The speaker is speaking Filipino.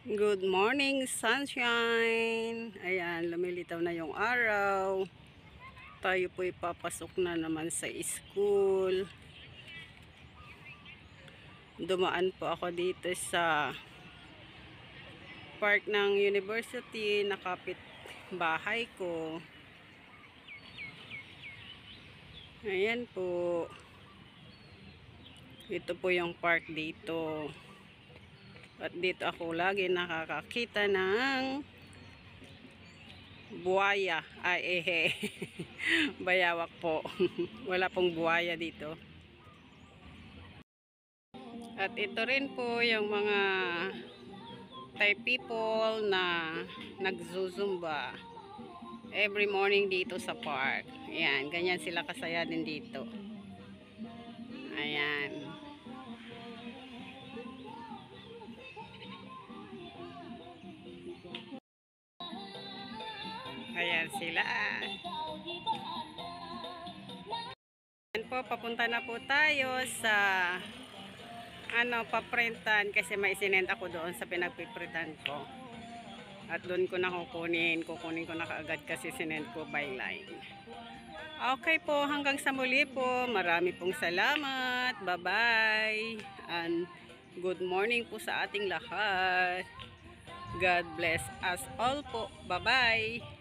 Good morning, sunshine! Ayan, lumilitaw na yung araw. Tayo po ipapasok na naman sa school. Dumaan po ako dito sa park ng university, nakapit bahay ko. Ayan po. Ito po yung park dito. At dito ako lagi nakakakita ng buwaya. Ay, ehe. Bayawak po. Wala pong buwaya dito. At ito rin po yung mga Thai people na nagzuzumba every morning dito sa park. Ayan, ganyan sila kasaya din dito. Ayan. Ayan sila. Ayan po, papunta na po tayo sa paprintan kasi may sinend ako doon sa pinagpiprintan ko. At doon ko na kukunin ko na kaagad kasi sinend ko by line. Okay po, hanggang sa muli po. Marami pong salamat. Bye-bye. And good morning po sa ating lahat. God bless us all po. Bye-bye.